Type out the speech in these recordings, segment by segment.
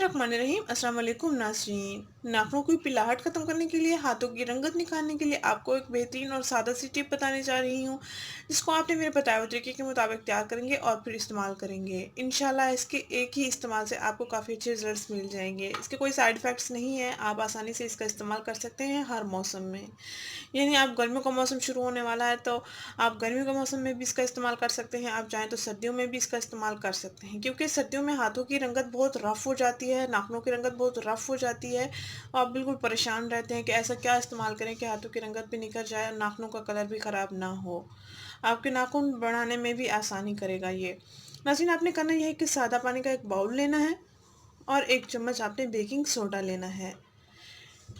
बिस्मिल्लाहिर्रहमानिर्रहीम। अस्सलाम वालेकुम नाज़रीन। नाखूनों की पिलाहट ख़त्म करने के लिए, हाथों की रंगत निखारने के लिए आपको एक बेहतरीन और सादा सी टिप बताने जा रही हूँ, जिसको आपने मेरे बताए हुए तरीके के मुताबिक तैयार करेंगे और फिर इस्तेमाल करेंगे। इंशाल्लाह इसके एक ही इस्तेमाल से आपको काफ़ी अच्छे रिज़ल्ट्स मिल जाएँगे। इसके कोई साइड इफ़ेक्ट्स नहीं है, आप आसानी से इसका इस्तेमाल कर सकते हैं हर मौसम में। यानी आप गर्मियों का मौसम शुरू होने वाला है, तो आप गर्मियों के मौसम में भी इसका इस्तेमाल कर सकते हैं, आप चाहें तो सर्दियों में भी इसका इस्तेमाल कर सकते हैं, क्योंकि सर्दियों में हाथों की रंगत बहुत रफ़ हो जाती है, नाखूनों की रंगत बहुत रफ़ हो जाती है और आप बिल्कुल परेशान रहते हैं कि ऐसा क्या इस्तेमाल करें कि हाथों की रंगत भी निखर जाए और नाखूनों का कलर भी ख़राब ना हो। आपके नाखून बढ़ाने में भी आसानी करेगा ये। नाज़रीन, आपने करना ये है कि सादा पानी का एक बाउल लेना है और 1 चम्मच आपने बेकिंग सोडा लेना है।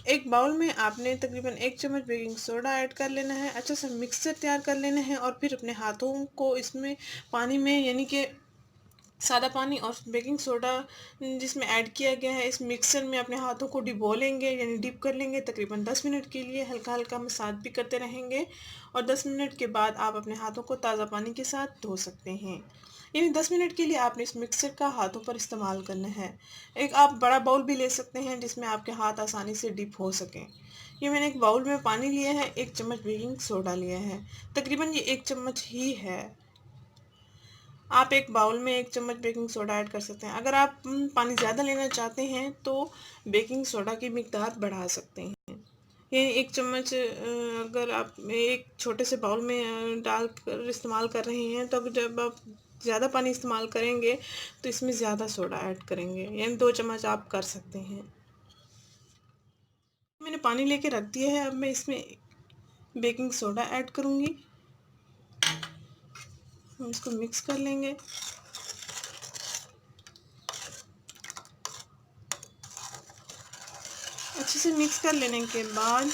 एक बाउल में आपने तकरीबन 1 चम्मच बेकिंग सोडा ऐड कर लेना है, अच्छा सा मिक्सचर तैयार कर लेना है और फिर अपने हाथों को इसमें पानी में, यानी कि सादा पानी और बेकिंग सोडा जिसमें ऐड किया गया है, इस मिक्सचर में अपने हाथों को डिबो लेंगे, यानी डिप कर लेंगे तकरीबन 10 मिनट के लिए। हल्का-हल्का मसाज भी करते रहेंगे और 10 मिनट के बाद आप अपने हाथों को ताज़ा पानी के साथ धो सकते हैं। यानी 10 मिनट के लिए आपने इस मिक्सचर का हाथों पर इस्तेमाल करना है। एक आप बड़ा बाउल भी ले सकते हैं जिसमें आपके हाथ आसानी से डिप हो सकें। ये मैंने एक बाउल में पानी लिया है, 1 चम्मच बेकिंग सोडा लिया है, तकरीबन ये 1 चम्मच ही है। आप एक बाउल में 1 चम्मच बेकिंग सोडा ऐड कर सकते हैं। अगर आप पानी ज़्यादा लेना चाहते हैं तो बेकिंग सोडा की मिकदार बढ़ा सकते हैं। ये 1 चम्मच अगर आप एक छोटे से बाउल में डालकर इस्तेमाल कर रहे हैं, तो अब जब आप ज़्यादा पानी इस्तेमाल करेंगे तो इसमें ज़्यादा सोडा ऐड करेंगे, यानी 2 चम्मच आप कर सकते हैं। मैंने पानी लेके रख दिया है, अब मैं इसमें बेकिंग सोडा ऐड करूँगी। हम इसको मिक्स कर लेंगे। अच्छे से मिक्स कर लेने के बाद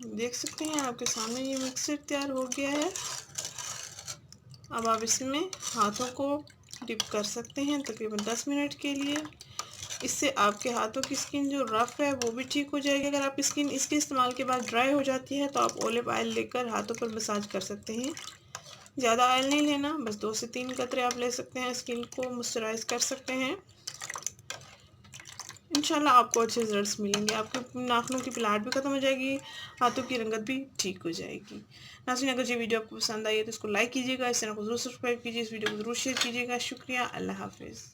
देख सकते हैं आपके सामने ये मिक्सचर तैयार हो गया है। अब आप इसमें हाथों को डिप कर सकते हैं तकरीबन 10 मिनट के लिए। इससे आपके हाथों की स्किन जो रफ़ है वो भी ठीक हो जाएगी। अगर आपकी स्किन इसके इस्तेमाल के बाद ड्राई हो जाती है तो आप ऑलिव ऑयल लेकर हाथों पर मसाज कर सकते हैं। ज़्यादा ऑयल नहीं लेना, बस 2 से 3 कतरे आप ले सकते हैं, स्किन को मॉइस्चराइज़ कर सकते हैं। इंशाल्लाह आपको अच्छे रिजल्ट्स मिलेंगे, आपके नाखूनों की पिलाहट भी ख़त्म हो जाएगी, हाथों की रंगत भी ठीक हो जाएगी। नाज़रीन, अगर ये वीडियो आपको पसंद आई है तो इसको लाइक कीजिएगा, इस चैनल को ज़रूर सब्सक्राइब कीजिए, इस वीडियो को ज़रूर शेयर कीजिएगा। शुक्रिया, अल्लाह हाफ़िज़।